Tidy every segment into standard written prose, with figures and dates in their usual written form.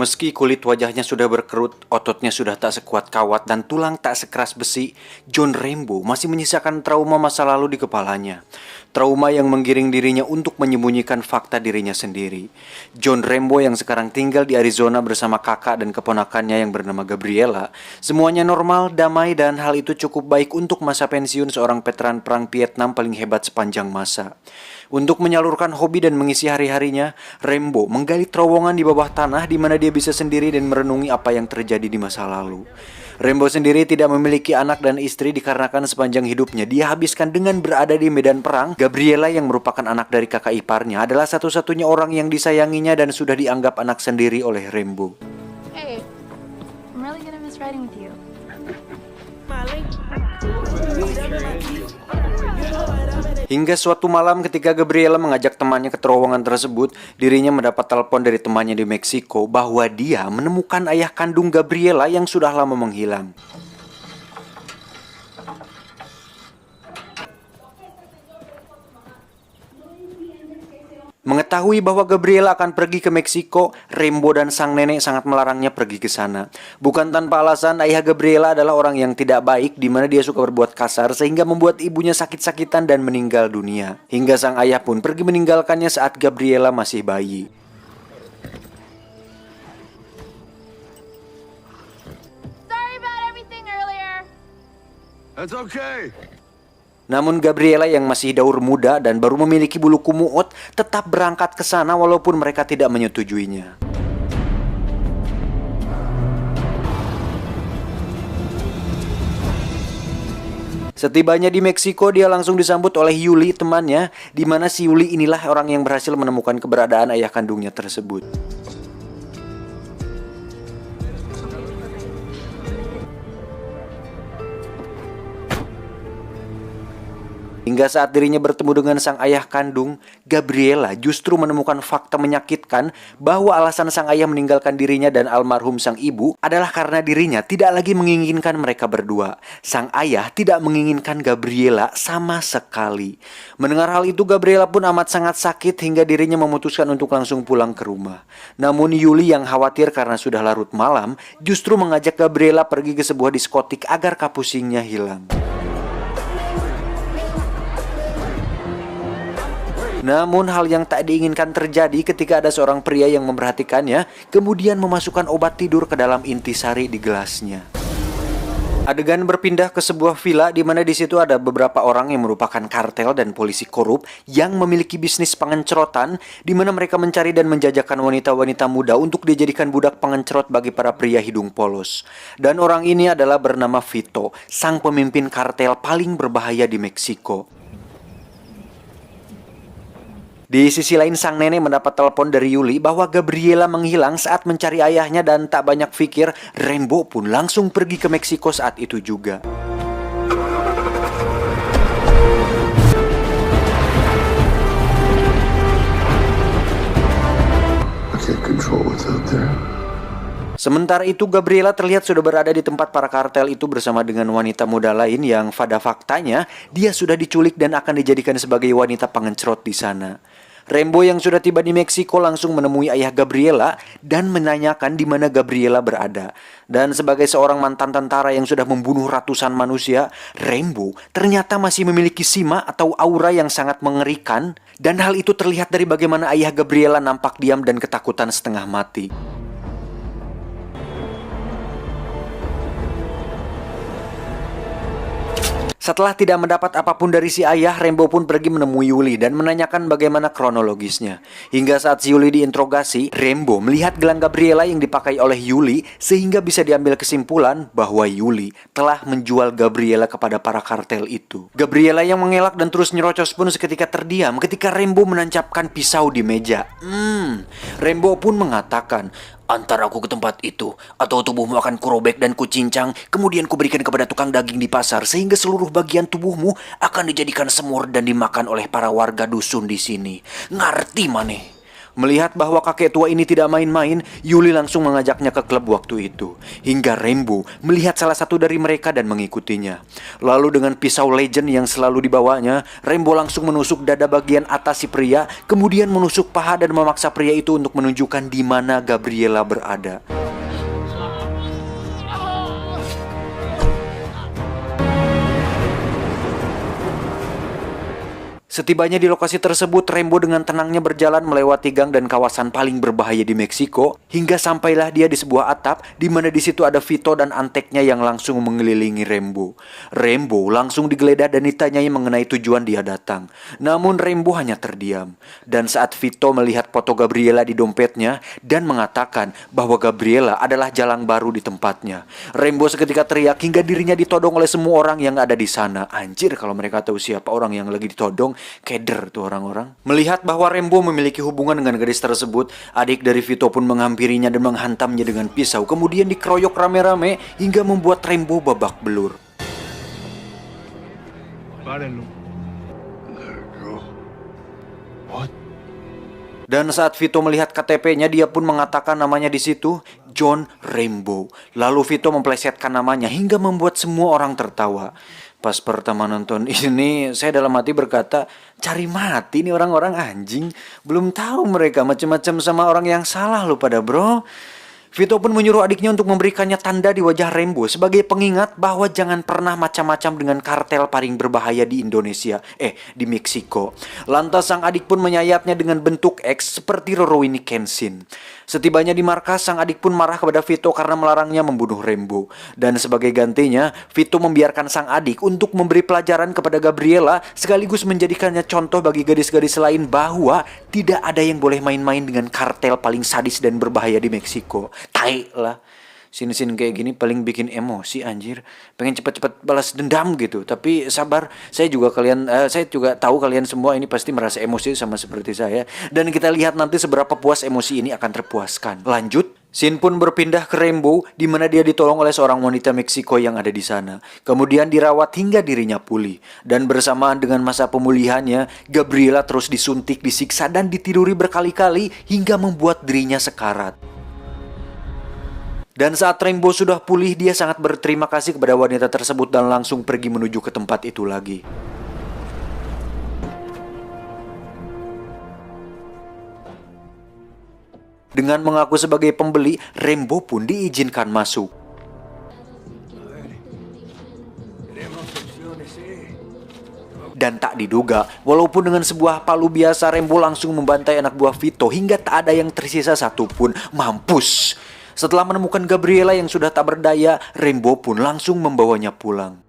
Meski kulit wajahnya sudah berkerut, ototnya sudah tak sekuat kawat, dan tulang tak sekeras besi, John Rambo masih menyisakan trauma masa lalu di kepalanya. Trauma yang menggiring dirinya untuk menyembunyikan fakta dirinya sendiri. John Rambo yang sekarang tinggal di Arizona bersama kakak dan keponakannya yang bernama Gabriela, semuanya normal, damai, dan hal itu cukup baik untuk masa pensiun seorang veteran perang Vietnam paling hebat sepanjang masa. Untuk menyalurkan hobi dan mengisi hari-harinya, Rambo menggali terowongan di bawah tanah di mana dia bisa sendiri dan merenungi apa yang terjadi di masa lalu. Rambo sendiri tidak memiliki anak dan istri dikarenakan sepanjang hidupnya dia habiskan dengan berada di medan perang. Gabriela yang merupakan anak dari kakak iparnya adalah satu-satunya orang yang disayanginya dan sudah dianggap anak sendiri oleh Rambo. Hey, I'm really gonna miss riding with you. Hingga suatu malam ketika Gabriela mengajak temannya ke terowongan tersebut, dirinya mendapat telepon dari temannya di Meksiko bahwa dia menemukan ayah kandung Gabriela yang sudah lama menghilang. Mengetahui bahwa Gabriela akan pergi ke Meksiko, Rambo dan sang nenek sangat melarangnya pergi ke sana. Bukan tanpa alasan, ayah Gabriela adalah orang yang tidak baik di mana dia suka berbuat kasar sehingga membuat ibunya sakit-sakitan dan meninggal dunia. Hingga sang ayah pun pergi meninggalkannya saat Gabriela masih bayi. Sorry about everything earlier. That's okay. Namun Gabriela yang masih daur muda dan baru memiliki bulu kumuut tetap berangkat ke sana walaupun mereka tidak menyetujuinya. Setibanya di Meksiko, dia langsung disambut oleh Yuli, temannya, di mana si Yuli inilah orang yang berhasil menemukan keberadaan ayah kandungnya tersebut. Hingga saat dirinya bertemu dengan sang ayah kandung, Gabriela justru menemukan fakta menyakitkan bahwa alasan sang ayah meninggalkan dirinya dan almarhum sang ibu adalah karena dirinya tidak lagi menginginkan mereka berdua. Sang ayah tidak menginginkan Gabriela sama sekali. Mendengar hal itu, Gabriela pun amat sangat sakit hingga dirinya memutuskan untuk langsung pulang ke rumah. Namun Yuli yang khawatir karena sudah larut malam, justru mengajak Gabriela pergi ke sebuah diskotik agar kapusingnya hilang. Namun hal yang tak diinginkan terjadi ketika ada seorang pria yang memperhatikannya, kemudian memasukkan obat tidur ke dalam intisari di gelasnya. Adegan berpindah ke sebuah villa di mana di situ ada beberapa orang yang merupakan kartel dan polisi korup yang memiliki bisnis pengencrotan, di mana mereka mencari dan menjajakan wanita-wanita muda untuk dijadikan budak pengencrot bagi para pria hidung polos. Dan orang ini adalah bernama Vito, sang pemimpin kartel paling berbahaya di Meksiko. Di sisi lain, sang nenek mendapat telepon dari Yuli bahwa Gabriela menghilang saat mencari ayahnya dan tak banyak pikir, Rambo pun langsung pergi ke Meksiko saat itu juga. I can't control what's out there. Sementara itu, Gabriela terlihat sudah berada di tempat para kartel itu bersama dengan wanita muda lain yang pada faktanya dia sudah diculik dan akan dijadikan sebagai wanita pengencrot di sana. Rambo yang sudah tiba di Meksiko langsung menemui ayah Gabriela dan menanyakan di mana Gabriela berada. Dan sebagai seorang mantan tentara yang sudah membunuh ratusan manusia, Rambo ternyata masih memiliki sima atau aura yang sangat mengerikan. Dan hal itu terlihat dari bagaimana ayah Gabriela nampak diam dan ketakutan setengah mati. Setelah tidak mendapat apapun dari si ayah, Rambo pun pergi menemui Yuli dan menanyakan bagaimana kronologisnya. Hingga saat si Yuli diinterogasi, Rambo melihat gelang Gabriela yang dipakai oleh Yuli sehingga bisa diambil kesimpulan bahwa Yuli telah menjual Gabriela kepada para kartel itu. Gabriela yang mengelak dan terus nyerocos pun seketika terdiam ketika Rambo menancapkan pisau di meja. Rambo pun mengatakan, "Antara aku ke tempat itu, atau tubuhmu akan kurobek dan kucincang, kemudian kuberikan kepada tukang daging di pasar, sehingga seluruh bagian tubuhmu akan dijadikan semur dan dimakan oleh para warga dusun di sini. Ngerti maneh?" Melihat bahwa kakek tua ini tidak main-main, Yuli langsung mengajaknya ke klub waktu itu. Hingga Rainbow melihat salah satu dari mereka dan mengikutinya. Lalu dengan pisau legend yang selalu dibawanya, Rainbow langsung menusuk dada bagian atas si pria, kemudian menusuk paha dan memaksa pria itu untuk menunjukkan di mana Gabriela berada. Setibanya di lokasi tersebut, Rainbow dengan tenangnya berjalan melewati gang dan kawasan paling berbahaya di Meksiko, hingga sampailah dia di sebuah atap, di mana di situ ada Vito dan anteknya yang langsung mengelilingi Rainbow. Rainbow langsung digeledah dan ditanyai mengenai tujuan dia datang. Namun Rainbow hanya terdiam. Dan saat Vito melihat foto Gabriela di dompetnya dan mengatakan bahwa Gabriela adalah jalang baru di tempatnya, Rainbow seketika teriak hingga dirinya ditodong oleh semua orang yang ada di sana. Anjir, kalau mereka tahu siapa orang yang lagi ditodong, keder tuh orang-orang. Melihat bahwa Rainbow memiliki hubungan dengan gadis tersebut, adik dari Vito pun menghampirinya dan menghantamnya dengan pisau, kemudian dikeroyok rame-rame hingga membuat Rainbow babak belur. Párenlo. Let her go. What? Dan saat Vito melihat KTP-nya, dia pun mengatakan namanya di situ, John Rainbow. Lalu Vito memplesetkan namanya hingga membuat semua orang tertawa. Pas pertama nonton ini, saya dalam hati berkata, cari mati nih orang-orang, anjing. Belum tahu mereka macam-macam sama orang yang salah lu pada, bro. Vito pun menyuruh adiknya untuk memberikannya tanda di wajah Rainbow sebagai pengingat bahwa jangan pernah macam-macam dengan kartel paling berbahaya di Indonesia, di Meksiko. Lantas sang adik pun menyayatnya dengan bentuk X seperti Rurouni Kenshin. Setibanya di markas, sang adik pun marah kepada Vito karena melarangnya membunuh Rainbow. Dan sebagai gantinya, Vito membiarkan sang adik untuk memberi pelajaran kepada Gabriela sekaligus menjadikannya contoh bagi gadis-gadis lain bahwa tidak ada yang boleh main-main dengan kartel paling sadis dan berbahaya di Meksiko. Tai lah. Sin-sin kayak gini paling bikin emosi, anjir. Pengen cepet-cepet balas dendam gitu. Tapi sabar, saya juga tahu kalian semua ini pasti merasa emosi sama seperti saya. Dan kita lihat nanti seberapa puas emosi ini akan terpuaskan. Lanjut. Sin pun berpindah ke Rainbow, di mana dia ditolong oleh seorang wanita Meksiko yang ada di sana. Kemudian dirawat hingga dirinya pulih. Dan bersamaan dengan masa pemulihannya, Gabriela terus disuntik, disiksa, dan ditiduri berkali-kali hingga membuat dirinya sekarat. Dan saat Rainbow sudah pulih, dia sangat berterima kasih kepada wanita tersebut dan langsung pergi menuju ke tempat itu lagi. Dengan mengaku sebagai pembeli, Rainbow pun diizinkan masuk. Dan tak diduga, walaupun dengan sebuah palu biasa, Rainbow langsung membantai anak buah Vito hingga tak ada yang tersisa satupun. Mampus! Setelah menemukan Gabriela yang sudah tak berdaya, Rainbow pun langsung membawanya pulang.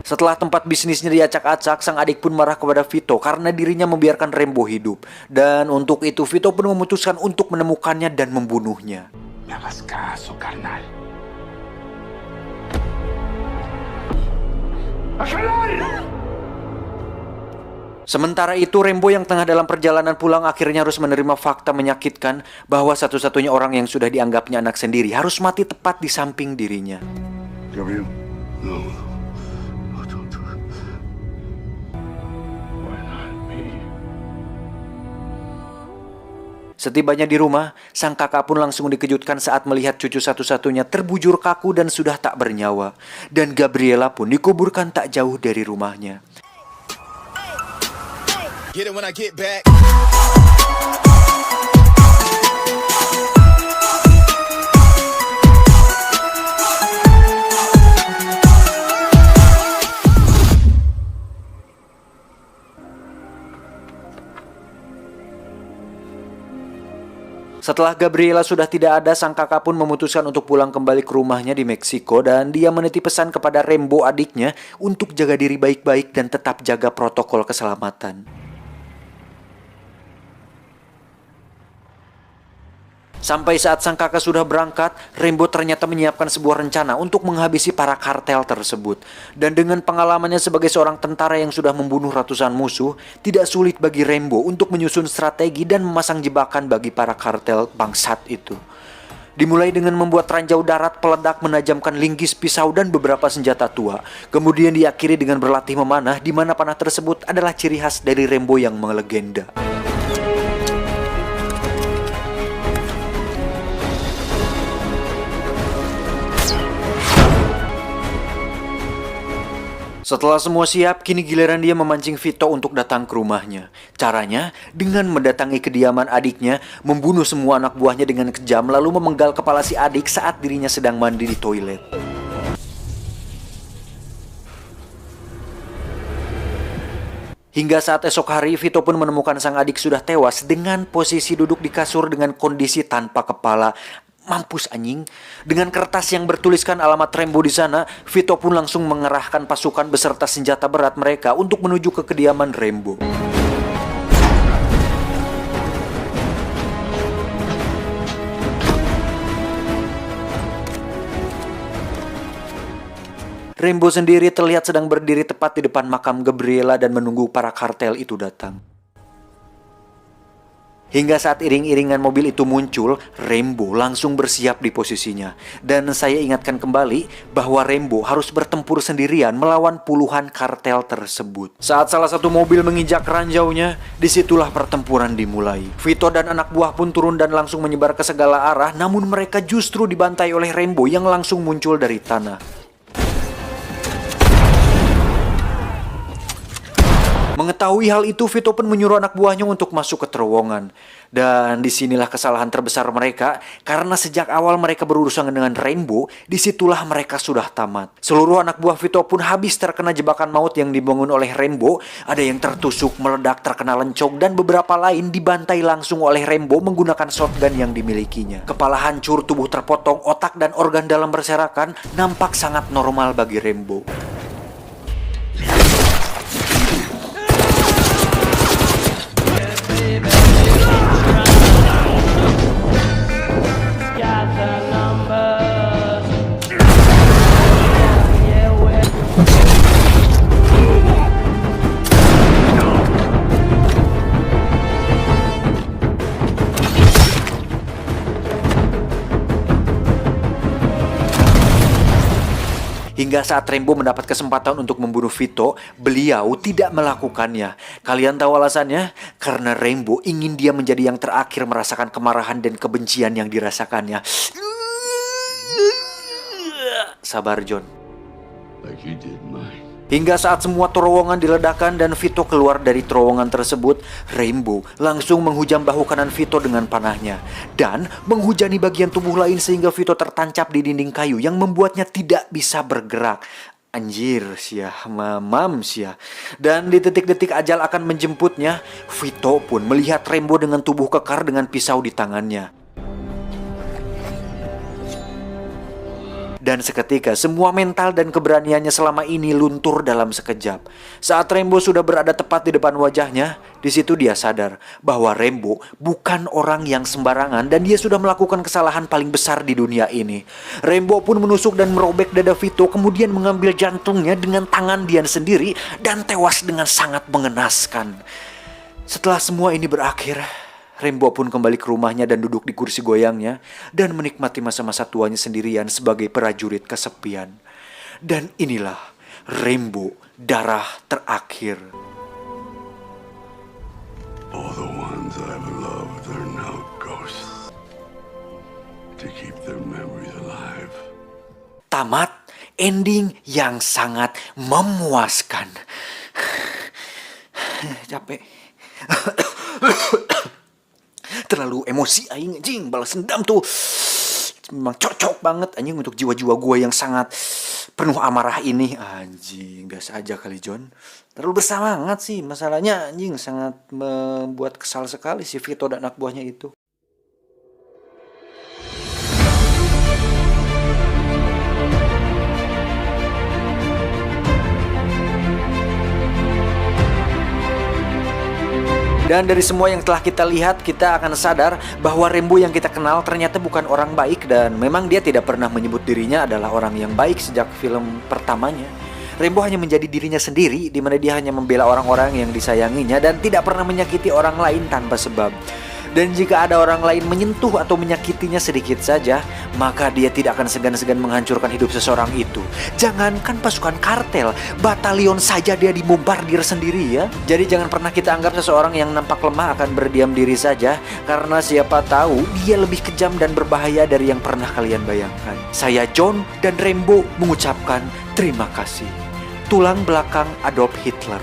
Setelah tempat bisnisnya diacak-acak, sang adik pun marah kepada Vito karena dirinya membiarkan Rainbow hidup. Dan untuk itu, Vito pun memutuskan untuk menemukannya dan membunuhnya. Me hagas caso, carnal. Sementara itu, Rainbow yang tengah dalam perjalanan pulang akhirnya harus menerima fakta menyakitkan bahwa satu-satunya orang yang sudah dianggapnya anak sendiri harus mati tepat di samping dirinya. Gabriel? No. No, don't do it. Why not me? Setibanya di rumah, sang kakak pun langsung dikejutkan saat melihat cucu satu-satunya terbujur kaku dan sudah tak bernyawa. Dan Gabriela pun dikuburkan tak jauh dari rumahnya. Get it when I get back. Setelah Gabriela sudah tidak ada, sang kakak pun memutuskan untuk pulang kembali ke rumahnya di Meksiko dan dia menitip pesan kepada Rainbow adiknya untuk jaga diri baik-baik dan tetap jaga protokol keselamatan. Sampai saat sang kakak sudah berangkat, Rainbow ternyata menyiapkan sebuah rencana untuk menghabisi para kartel tersebut. Dan dengan pengalamannya sebagai seorang tentara yang sudah membunuh ratusan musuh, tidak sulit bagi Rainbow untuk menyusun strategi dan memasang jebakan bagi para kartel bangsat itu. Dimulai dengan membuat ranjau darat, peledak, menajamkan linggis, pisau, dan beberapa senjata tua. Kemudian diakhiri dengan berlatih memanah, di mana panah tersebut adalah ciri khas dari Rambo yang melegenda. Setelah semua siap, kini giliran dia memancing Vito untuk datang ke rumahnya. Caranya, dengan mendatangi kediaman adiknya, membunuh semua anak buahnya dengan kejam, lalu memenggal kepala si adik saat dirinya sedang mandi di toilet. Hingga saat esok hari, Vito pun menemukan sang adik sudah tewas dengan posisi duduk di kasur dengan kondisi tanpa kepala. Mampus anjing. Dengan kertas yang bertuliskan alamat Rambo di sana, Vito pun langsung mengerahkan pasukan beserta senjata berat mereka untuk menuju ke kediaman Rambo. Rambo sendiri terlihat sedang berdiri tepat di depan makam Gabriela dan menunggu para kartel itu datang. Hingga saat iring-iringan mobil itu muncul, Rambo langsung bersiap di posisinya. Dan saya ingatkan kembali bahwa Rambo harus bertempur sendirian melawan puluhan kartel tersebut. Saat salah satu mobil menginjak ranjaunya, disitulah pertempuran dimulai. Vito dan anak buah pun turun dan langsung menyebar ke segala arah, namun mereka justru dibantai oleh Rambo yang langsung muncul dari tanah. Mengetahui hal itu, Vito pun menyuruh anak buahnya untuk masuk ke terowongan. Dan disinilah kesalahan terbesar mereka, karena sejak awal mereka berurusan dengan Rambo, disitulah mereka sudah tamat. Seluruh anak buah Vito pun habis terkena jebakan maut yang dibangun oleh Rambo. Ada yang tertusuk, meledak, terkena lencong, dan beberapa lain dibantai langsung oleh Rambo menggunakan shotgun yang dimilikinya. Kepala hancur, tubuh terpotong, otak dan organ dalam berserakan, nampak sangat normal bagi Rambo. Hingga saat Rambo mendapat kesempatan untuk membunuh Vito, beliau tidak melakukannya. Kalian tahu alasannya? Karena Rambo ingin dia menjadi yang terakhir merasakan kemarahan dan kebencian yang dirasakannya. Sabar, John. Like you did mine. Hingga saat semua terowongan diledakkan dan Vito keluar dari terowongan tersebut, Rambo langsung menghujam bahu kanan Vito dengan panahnya. Dan menghujani bagian tubuh lain sehingga Vito tertancap di dinding kayu yang membuatnya tidak bisa bergerak. Anjir sia, mamam sia. Dan di detik-detik ajal akan menjemputnya, Vito pun melihat Rambo dengan tubuh kekar dengan pisau di tangannya. Dan seketika semua mental dan keberaniannya selama ini luntur dalam sekejap. Saat Rambo sudah berada tepat di depan wajahnya, di situ dia sadar bahwa Rambo bukan orang yang sembarangan dan dia sudah melakukan kesalahan paling besar di dunia ini. Rambo pun menusuk dan merobek dada Vito, kemudian mengambil jantungnya dengan tangan dia sendiri dan tewas dengan sangat mengenaskan. Setelah semua ini berakhir, Rambo pun kembali ke rumahnya dan duduk di kursi goyangnya dan menikmati masa-masa tuanya sendirian sebagai prajurit kesepian. Dan inilah Rambo darah terakhir. All the ones I've loved are now ghosts. To keep their memories alive. Tamat, ending yang sangat memuaskan. Capek. Terlalu emosi aing anjing, balas dendam tuh memang cocok banget anjing untuk jiwa-jiwa gue yang sangat penuh amarah ini. Anjing, biasa aja kali John. Terlalu bersemangat sih, masalahnya anjing sangat membuat kesal sekali si Vito dan anak buahnya itu. Dan dari semua yang telah kita lihat, kita akan sadar bahwa Rambo yang kita kenal ternyata bukan orang baik. Dan memang dia tidak pernah menyebut dirinya adalah orang yang baik sejak film pertamanya. Rambo hanya menjadi dirinya sendiri, di mana dia hanya membela orang-orang yang disayanginya dan tidak pernah menyakiti orang lain tanpa sebab. Dan jika ada orang lain menyentuh atau menyakitinya sedikit saja, maka dia tidak akan segan-segan menghancurkan hidup seseorang itu. Jangankan pasukan kartel, batalion saja dia dibombardir sendiri ya. Jadi jangan pernah kita anggap seseorang yang nampak lemah akan berdiam diri saja, karena siapa tahu dia lebih kejam dan berbahaya dari yang pernah kalian bayangkan. Saya John dan Rambo mengucapkan terima kasih. Tulang belakang Adolf Hitler.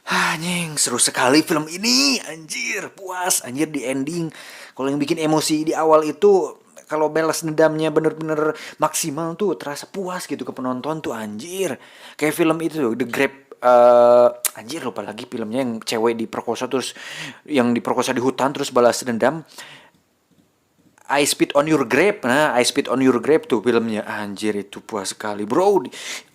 Anjing, seru sekali film ini. Anjir, puas. Anjir di ending. Kalau yang bikin emosi di awal itu, kalau balas dendamnya bener-bener maksimal tuh terasa puas gitu ke penonton tuh, anjir. Kayak film itu tuh, The Grab. Anjir, lupa lagi filmnya yang cewek diperkosa terus, yang diperkosa di hutan terus balas dendam. I Spit on Your Grave. Nah, I Spit on Your Grave tuh filmnya. Anjir, itu puas sekali, bro.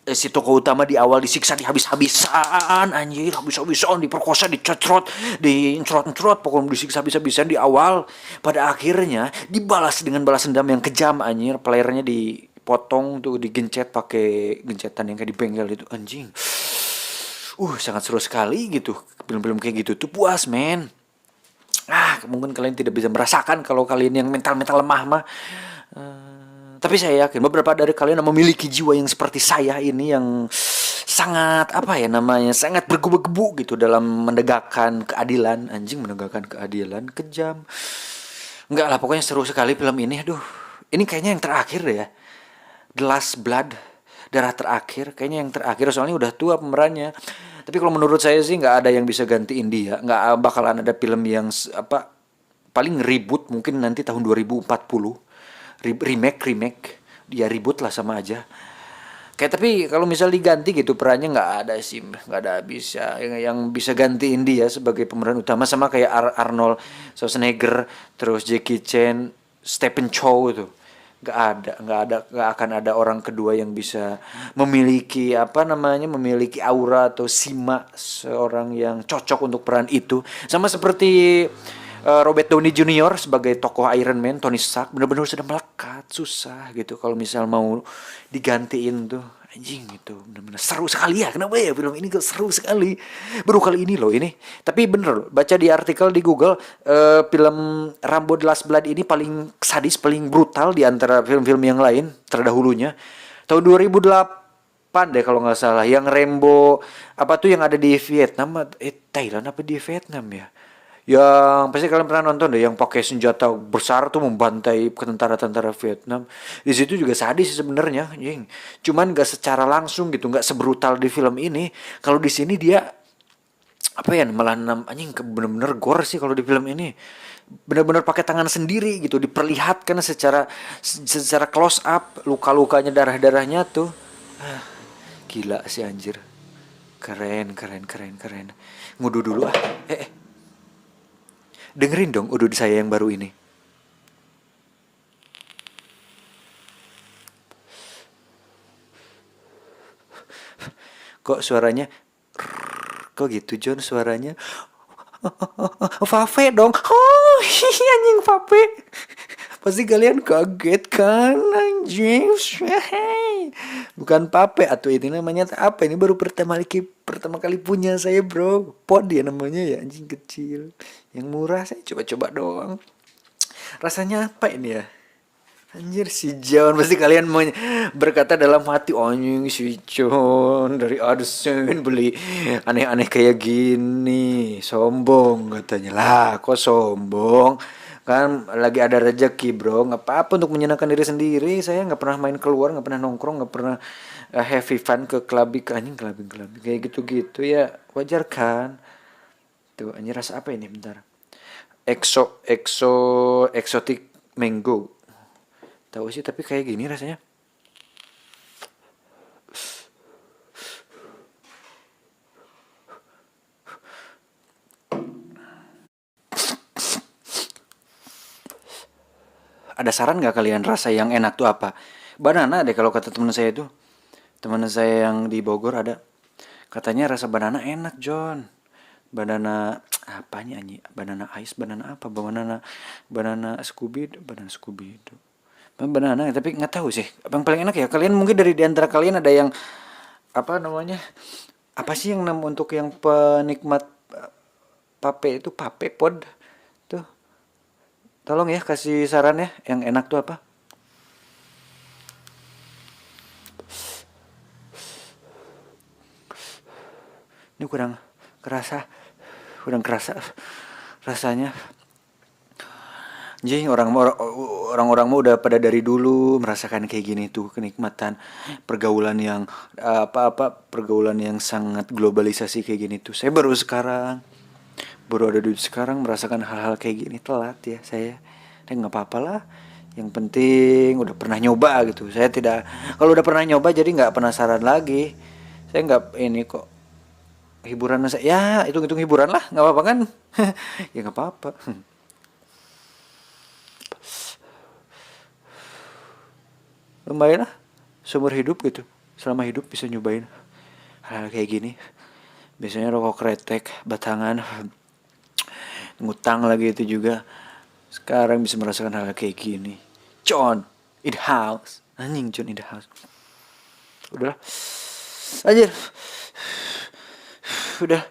Si tokoh utama di awal disiksa di habis-habisan. Anjir, habis-habisan, diperkosa, dicetrot, diencrot-encrot, pokoknya disiksa habis-habisan di awal. Pada akhirnya dibalas dengan balas dendam yang kejam, anjir. Playernya dipotong tuh, digencet pakai gencetan yang kayak di bengkel itu, anjing. Sangat seru sekali gitu. Film-film kayak gitu tuh puas, men. Mungkin kalian tidak bisa merasakan kalau kalian yang mental-mental lemah mah. Tapi saya yakin beberapa dari kalian yang memiliki jiwa yang seperti saya ini, yang sangat sangat bergebu-gebu gitu dalam menegakkan keadilan. Anjing, menegakkan keadilan, kejam. Enggak lah, pokoknya seru sekali film ini. Aduh, ini kayaknya yang terakhir deh ya. The Last Blood, darah terakhir. Kayaknya yang terakhir, soalnya udah tua pemerannya. Tapi kalau menurut saya sih nggak ada yang bisa gantiin dia. Nggak bakalan ada film yang paling reboot mungkin nanti tahun 2040. Remake. Dia reboot lah, sama aja. Tapi kalau misal diganti gitu perannya nggak ada sih. Nggak ada bisa. Yang bisa gantiin dia sebagai pemeran utama sama kayak Arnold Schwarzenegger, terus Jackie Chan, Stephen Chow itu. Nggak akan ada orang kedua yang bisa memiliki memiliki aura atau sima seorang yang cocok untuk peran itu. Sama seperti Robert Downey Jr. sebagai tokoh Iron Man, Tony Stark, benar-benar sudah melekat, susah gitu kalau misal mau digantiin tuh. Anjing, gitu, benar-benar seru sekali ya. Kenapa ya film ini seru sekali? Baru kali ini loh ini. Tapi bener loh, baca di artikel di Google, film Rambo The Last Blood ini paling sadis, paling brutal di antara film-film yang lain terdahulunya. Tahun 2008 deh kalau nggak salah. Yang Rambo yang ada di Vietnam, Thailand apa di Vietnam ya? Yang pasti kalian pernah nonton deh, yang pakai senjata besar tuh membantai ke tentara-tentara Vietnam. Di situ juga sadis sebenarnya, anjing. Cuman gak secara langsung gitu, gak sebrutal di film ini. Kalau di sini dia malah anjing bener-bener gore sih kalau di film ini. Bener-bener pakai tangan sendiri gitu, diperlihatkan secara close up luka-lukanya, darah-darahnya tuh. Gila sih, anjir. Keren. Ngudu dulu ah. Dengerin dong udud saya yang baru ini. Kok suaranya? Kok gitu John suaranya? Fafe dong. Anjing Fafe. Pasti kalian kaget kan, anjing. Bukan Pape atau ini namanya apa? Ini baru pertama kali punya saya, bro. Pod ya namanya ya, anjing kecil. Yang murah saya coba-coba doang. Rasanya apa ini ya? Anjir si John, pasti kalian berkata dalam hati, anjing si John dari AdSense beli aneh-aneh kayak gini, sombong katanya. Lah kok sombong? Kan lagi ada rezeki, bro. Nggak apa-apa untuk menyenangkan diri sendiri. Saya nggak pernah main keluar, nggak pernah nongkrong, nggak pernah heavy fun ke clubbing kayak gitu ya, wajar kan? Tuh anjir, rasa apa ini? Bentar. Exotic mango. Tahu sih, tapi kayak gini rasanya. Ada saran nggak kalian rasa yang enak tuh apa? Banana deh kalau kata teman saya itu. Teman saya yang di Bogor ada. Katanya rasa banana enak, John. Banana apanya anjing? Banana ice, banana apa? Banana Scooby itu. Banana, tapi nggak tahu sih. Apa yang paling enak ya? Kalian mungkin dari di antara kalian ada yang Apa sih yang untuk yang penikmat pape itu pape pod tuh? Tolong ya kasih saran ya, yang enak tuh apa? Ini kurang kerasa rasanya. Jadi orang-orang mah udah pada dari dulu merasakan kayak gini tuh, kenikmatan pergaulan yang pergaulan yang sangat globalisasi kayak gini tuh. Saya baru ada duit sekarang merasakan hal-hal kayak gini, telat ya saya. Dan nggak apa-apa lah. Yang penting udah pernah nyoba gitu. Saya tidak, kalau udah pernah nyoba jadi nggak penasaran lagi. Saya nggak ini kok hiburan saya, ya hitung-hitung hiburan lah, nggak apa-apa kan? Ya nggak apa-apa. Lumayan lah seumur hidup gitu, selama hidup bisa nyobain hal-hal kayak gini. Biasanya rokok kretek batangan, ngutang lagi itu juga. Sekarang bisa merasakan hal kayak gini. John in the house, anjing John in the house. Udah anjir, udah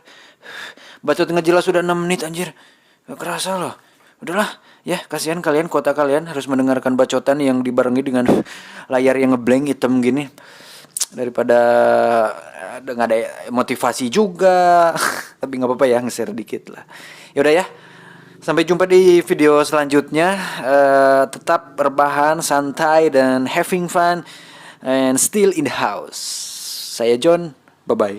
bacot nggak jelas udah 6 menit anjir, gak kerasa loh. Udahlah ya, kasihan kalian, kota kalian harus mendengarkan bacotan yang dibarengi dengan layar yang ngeblank hitam gini, daripada nggak ada motivasi juga. Tapi nggak apa-apa ya, nge-share dikit lah. Yaudah ya, sampai jumpa di video selanjutnya. Tetap rebahan, santai, dan having fun and still in the house. Saya John, bye bye.